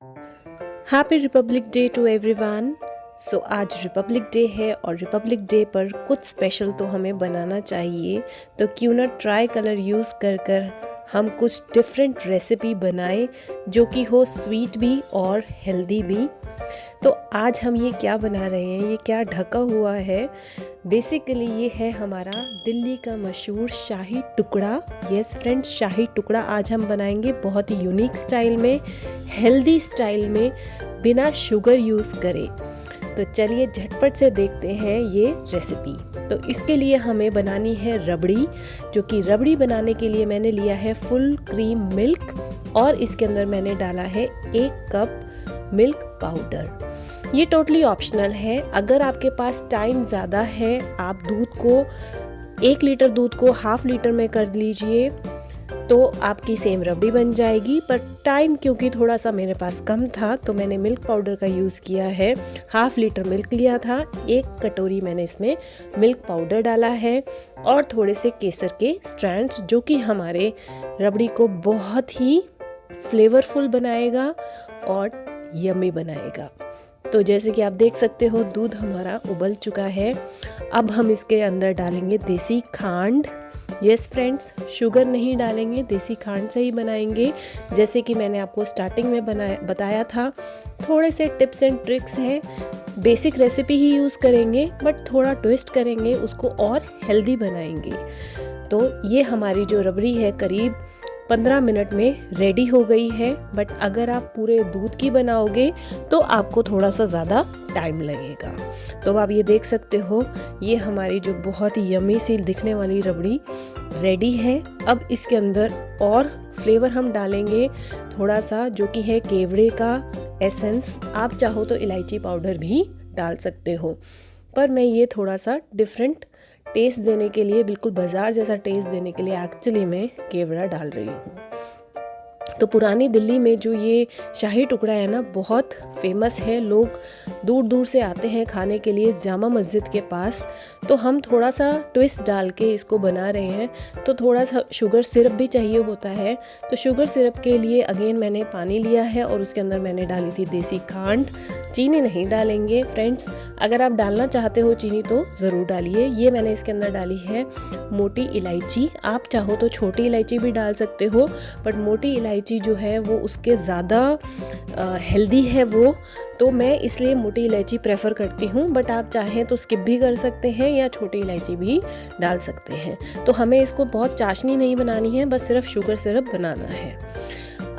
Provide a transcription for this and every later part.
Happy republic day to everyone. So आज republic day है और रिपब्लिक डे पर कुछ स्पेशल तो हमें बनाना चाहिए, तो क्यों ना ट्राई कलर यूज़ कर हम कुछ डिफरेंट रेसिपी बनाएं जो कि हो स्वीट भी और हेल्दी भी। तो आज हम ये क्या बना रहे हैं, ये क्या ढका हुआ है, बेसिकली ये है हमारा दिल्ली का मशहूर शाही टुकड़ा। यस फ्रेंड्स, शाही टुकड़ा आज हम बनाएंगे बहुत ही यूनिक स्टाइल में, हेल्दी स्टाइल में, बिना शुगर यूज़ करे। तो चलिए झटपट से देखते हैं ये रेसिपी। तो इसके लिए हमें बनानी है रबड़ी, जो कि रबड़ी बनाने के लिए मैंने लिया है फुल क्रीम मिल्क और इसके अंदर मैंने डाला है 1 कप मिल्क पाउडर। ये टोटली ऑप्शनल है। अगर आपके पास टाइम ज़्यादा है, आप दूध को 1 लीटर दूध को हाफ लीटर में कर लीजिए तो आपकी सेम रबड़ी बन जाएगी। पर टाइम क्योंकि थोड़ा सा मेरे पास कम था तो मैंने मिल्क पाउडर का यूज़ किया है। हाफ लीटर मिल्क लिया था, 1 कटोरी मैंने इसमें मिल्क पाउडर डाला है और थोड़े से केसर के स्ट्रैंड्स, जो कि हमारे रबड़ी को बहुत ही फ्लेवरफुल बनाएगा और यम्मी बनाएगा। तो जैसे कि आप देख सकते हो दूध हमारा उबल चुका है। अब हम इसके अंदर डालेंगे देसी खांड। यस फ्रेंड्स, शुगर नहीं डालेंगे, देसी खांड से ही बनाएंगे। जैसे कि मैंने आपको स्टार्टिंग में बताया था, थोड़े से टिप्स एंड ट्रिक्स हैं। बेसिक रेसिपी ही यूज़ करेंगे बट थोड़ा ट्विस्ट करेंगे, उसको और हेल्दी बनाएंगे। तो ये हमारी जो रबड़ी है करीब 15 मिनट में रेडी हो गई है। बट अगर आप पूरे दूध की बनाओगे तो आपको थोड़ा सा ज़्यादा टाइम लगेगा। तो आप ये देख सकते हो, ये हमारी जो बहुत ही यम्मी सी दिखने वाली रबड़ी रेडी है। अब इसके अंदर और फ्लेवर हम डालेंगे थोड़ा सा, जो कि है केवड़े का एसेंस। आप चाहो तो इलायची पाउडर भी डाल सकते हो, पर मैं ये थोड़ा सा डिफरेंट टेस्ट देने के लिए, बिल्कुल बाज़ार जैसा टेस्ट देने के लिए एक्चुअली मैं केवड़ा डाल रही हूँ। तो पुरानी दिल्ली में जो ये शाही टुकड़ा है ना, बहुत फेमस है। लोग दूर दूर से आते हैं खाने के लिए जामा मस्जिद के पास। तो हम थोड़ा सा ट्विस्ट डाल के इसको बना रहे हैं। तो थोड़ा सा शुगर सिरप भी चाहिए होता है। तो शुगर सिरप के लिए अगेन मैंने पानी लिया है और उसके अंदर मैंने डाली थी देसी खांड। चीनी नहीं डालेंगे फ्रेंड्स, अगर आप डालना चाहते हो चीनी तो ज़रूर डालिए। ये मैंने इसके अंदर डाली है मोटी इलायची। आप चाहो तो छोटी इलायची भी डाल सकते हो, बट मोटी इलायची जो है वो उसके ज़्यादा हेल्दी है वो, तो मैं इसलिए मोटी इलायची प्रेफर करती हूँ। बट आप चाहें तो स्किप भी कर सकते हैं या छोटी इलायची भी डाल सकते हैं। तो हमें इसको बहुत चाशनी नहीं बनानी है, बस सिर्फ शुगर सिरप बनाना है।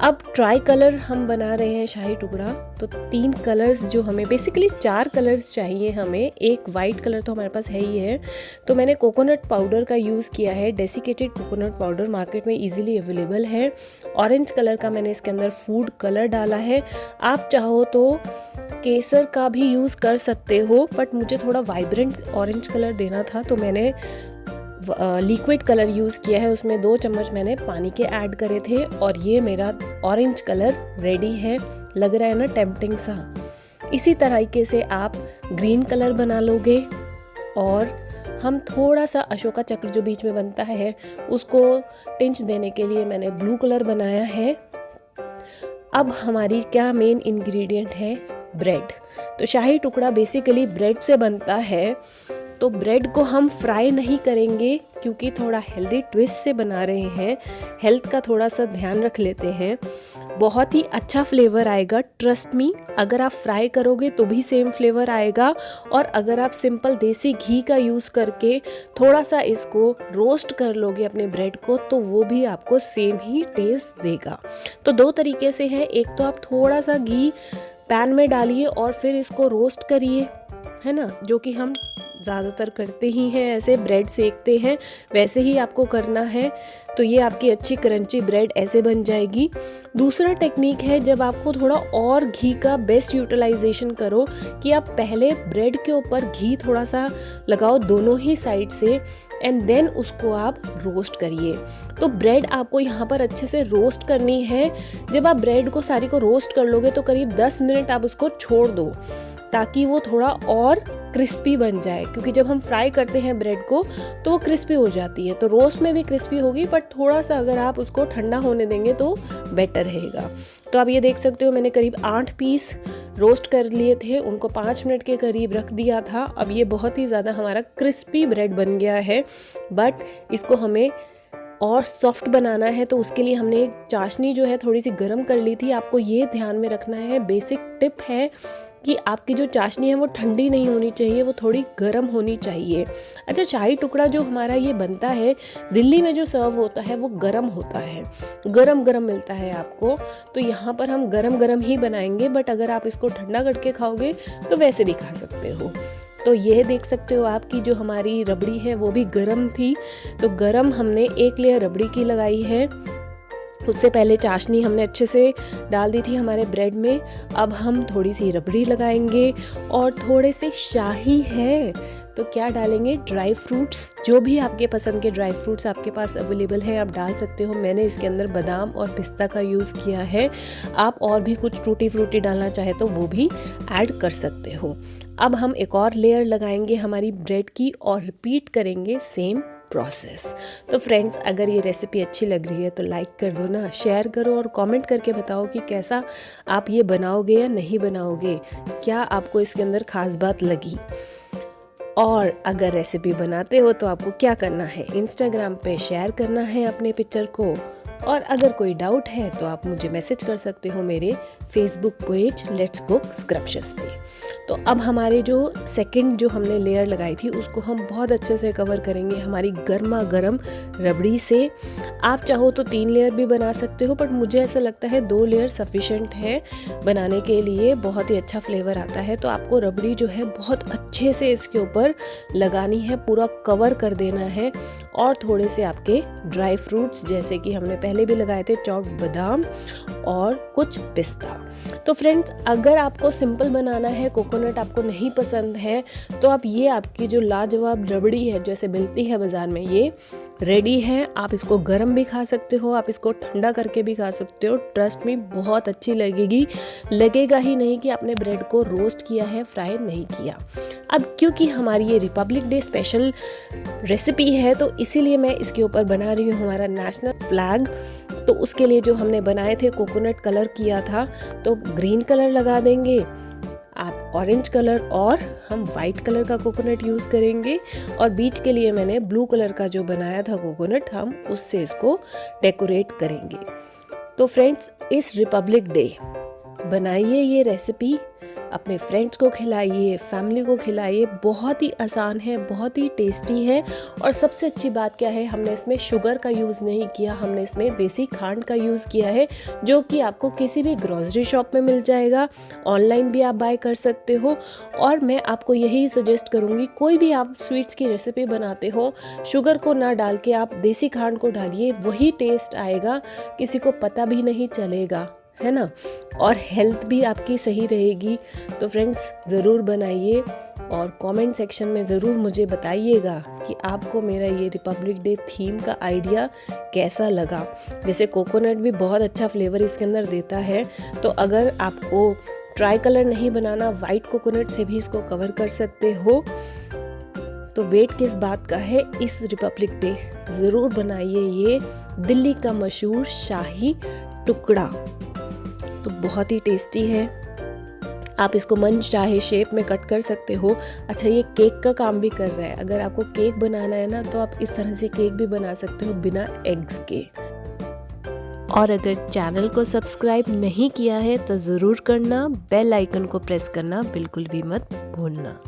अब ट्राई कलर हम बना रहे हैं शाही टुकड़ा। तो 3 कलर्स, जो हमें बेसिकली 4 कलर्स चाहिए हमें। एक वाइट कलर तो हमारे पास है ही है, तो मैंने कोकोनट पाउडर का यूज़ किया है। डेसिकेटेड कोकोनट पाउडर मार्केट में इजीली अवेलेबल है। ऑरेंज कलर का मैंने इसके अंदर फूड कलर डाला है। आप चाहो तो केसर का भी यूज़ कर सकते हो, बट मुझे थोड़ा वाइब्रेंट ऑरेंज कलर देना था तो मैंने लिक्विड कलर यूज़ किया है। उसमें 2 चम्मच मैंने पानी के ऐड करे थे और ये मेरा ऑरेंज कलर रेडी है। लग रहा है ना टेम्पटिंग सा। इसी तरीके से आप ग्रीन कलर बना लोगे और हम थोड़ा सा अशोका चक्र जो बीच में बनता है उसको टिंच देने के लिए मैंने ब्लू कलर बनाया है। अब हमारी क्या मेन इंग्रेडिएंट है, ब्रेड। तो शाही टुकड़ा बेसिकली ब्रेड से बनता है। तो ब्रेड को हम फ्राई नहीं करेंगे क्योंकि थोड़ा हेल्दी ट्विस्ट से बना रहे हैं, हेल्थ का थोड़ा सा ध्यान रख लेते हैं। बहुत ही अच्छा फ्लेवर आएगा, ट्रस्ट मी। अगर आप फ्राई करोगे तो भी सेम फ्लेवर आएगा, और अगर आप सिंपल देसी घी का यूज़ करके थोड़ा सा इसको रोस्ट कर लोगे अपने ब्रेड को, तो वो भी आपको सेम ही टेस्ट देगा। तो 2 तरीके से है। एक तो आप थोड़ा सा घी पैन में डालिए और फिर इसको रोस्ट करिए, है ना, जो कि हम ज़्यादातर करते ही हैं, ऐसे ब्रेड सेकते हैं वैसे ही आपको करना है। तो ये आपकी अच्छी क्रंची ब्रेड ऐसे बन जाएगी। दूसरा टेक्निक है, जब आपको थोड़ा और घी का बेस्ट यूटिलाइजेशन करो, कि आप पहले ब्रेड के ऊपर घी थोड़ा सा लगाओ दोनों ही साइड से एंड देन उसको आप रोस्ट करिए। तो ब्रेड आपको यहाँ पर अच्छे से रोस्ट करनी है। जब आप ब्रेड को सारी को रोस्ट कर लोगे तो करीब 10 मिनट आप उसको छोड़ दो ताकि वो थोड़ा और क्रिस्पी बन जाए, क्योंकि जब हम फ्राई करते हैं ब्रेड को तो वो क्रिस्पी हो जाती है। तो रोस्ट में भी क्रिस्पी होगी, बट थोड़ा सा अगर आप उसको ठंडा होने देंगे तो बेटर रहेगा। तो आप ये देख सकते हो मैंने करीब 8 पीस रोस्ट कर लिए थे, उनको 5 मिनट के करीब रख दिया था। अब ये बहुत ही ज़्यादा हमारा क्रिस्पी ब्रेड बन गया है, बट इसको हमें और सॉफ्ट बनाना है। तो उसके लिए हमने एक चाशनी जो है थोड़ी सी गर्म कर ली थी। आपको ये ध्यान में रखना है, बेसिक टिप है कि आपकी जो चाशनी है वो ठंडी नहीं होनी चाहिए, वो थोड़ी गर्म होनी चाहिए। अच्छा, शाही टुकड़ा जो हमारा ये बनता है दिल्ली में जो सर्व होता है वो गर्म होता है, गरम गरम मिलता है आपको। तो यहाँ पर हम गरम गरम ही बनाएंगे, बट अगर आप इसको ठंडा करके खाओगे तो वैसे भी खा सकते हो। तो ये देख सकते हो आपकी जो हमारी रबड़ी है वो भी गरम थी। तो गरम हमने एक लेयर रबड़ी की लगाई है। उससे पहले चाशनी हमने अच्छे से डाल दी थी हमारे ब्रेड में। अब हम थोड़ी सी रबड़ी लगाएंगे और थोड़े से शाही है तो क्या डालेंगे, ड्राई फ्रूट्स। जो भी आपके पसंद के ड्राई फ्रूट्स आपके पास अवेलेबल हैं आप डाल सकते हो। मैंने इसके अंदर बादाम और पिस्ता का यूज़ किया है। आप और भी कुछ टूटी फ्रूटी डालना चाहे तो वो भी ऐड कर सकते हो। अब हम एक और लेयर लगाएंगे हमारी ब्रेड की और रिपीट करेंगे सेम प्रोसेस। तो फ्रेंड्स, अगर ये रेसिपी अच्छी लग रही है तो लाइक कर दो ना, शेयर करो और कमेंट करके बताओ कि कैसा आप ये बनाओगे या नहीं बनाओगे, क्या आपको इसके अंदर खास बात लगी। और अगर रेसिपी बनाते हो तो आपको क्या करना है, इंस्टाग्राम पे शेयर करना है अपने पिक्चर को। और अगर कोई डाउट है तो आप मुझे मैसेज कर सकते हो मेरे Facebook page let's cook scrumptious पे। तो अब हमारे जो सेकंड जो हमने लेयर लगाई थी उसको हम बहुत अच्छे से कवर करेंगे हमारी गर्मा गर्म रबड़ी से। आप चाहो तो 3 लेयर भी बना सकते हो, बट मुझे ऐसा लगता है 2 लेयर सफिशेंट है बनाने के लिए, बहुत ही अच्छा फ्लेवर आता है। तो आपको रबड़ी जो है बहुत अच्छे से इसके ऊपर लगानी है, पूरा कवर कर देना है। और थोड़े से आपके ड्राई फ्रूट्स जैसे कि हमने पहले भी लगाए थे, चॉप्ड बादाम और कुछ पिस्ता। तो फ्रेंड्स, अगर आपको सिंपल बनाना है, कोकोनट आपको नहीं पसंद है, तो आप ये आपकी जो लाजवाब रबड़ी है जैसे मिलती है बाजार में, ये रेडी है। आप इसको गर्म भी खा सकते हो, आप इसको ठंडा करके भी खा सकते हो। ट्रस्ट मी, बहुत अच्छी लगेगी। लगेगा ही नहीं कि आपने ब्रेड को रोस्ट किया है, फ्राई नहीं किया। अब क्योंकि हमारी ये रिपब्लिक डे स्पेशल रेसिपी है तो इसीलिए मैं इसके ऊपर बना रही हूँ हमारा नेशनल फ्लैग। तो उसके लिए जो हमने बनाए थे, कोकोनट कलर किया था, तो ग्रीन कलर लगा देंगे, आप ऑरेंज कलर और हम वाइट कलर का कोकोनट यूज़ करेंगे। और बीच के लिए मैंने ब्लू कलर का जो बनाया था कोकोनट, हम उससे इसको डेकोरेट करेंगे। तो फ्रेंड्स, इस रिपब्लिक डे बनाइए ये रेसिपी, अपने फ्रेंड्स को खिलाइए, फैमिली को खिलाइए। बहुत ही आसान है, बहुत ही टेस्टी है। और सबसे अच्छी बात क्या है, हमने इसमें शुगर का यूज़ नहीं किया, हमने इसमें देसी खांड का यूज़ किया है, जो कि आपको किसी भी ग्रोसरी शॉप में मिल जाएगा। ऑनलाइन भी आप बाय कर सकते हो। और मैं आपको यही सजेस्ट करूँगी, कोई भी आप स्वीट्स की रेसिपी बनाते हो, शुगर को ना डाल के आप देसी खांड को डालिए, वही टेस्ट आएगा, किसी को पता भी नहीं चलेगा, है ना। और हेल्थ भी आपकी सही रहेगी। तो फ्रेंड्स, ज़रूर बनाइए और कमेंट सेक्शन में ज़रूर मुझे बताइएगा कि आपको मेरा ये रिपब्लिक डे थीम का आइडिया कैसा लगा। जैसे कोकोनट भी बहुत अच्छा फ्लेवर इसके अंदर देता है, तो अगर आपको ट्राई कलर नहीं बनाना, वाइट कोकोनट से भी इसको कवर कर सकते हो। तो वेट किस बात का है, इस रिपब्लिक डे ज़रूर बनाइए ये दिल्ली का मशहूर शाही टुकड़ा। तो बहुत ही टेस्टी है। आप इसको मन चाहे शेप में कट कर सकते हो। अच्छा, ये केक का काम भी कर रहा है। अगर आपको केक बनाना है ना, तो आप इस तरह से केक भी बना सकते हो बिना एग्स के। और अगर चैनल को सब्सक्राइब नहीं किया है तो ज़रूर करना, बेल आइकन को प्रेस करना बिल्कुल भी मत भूलना।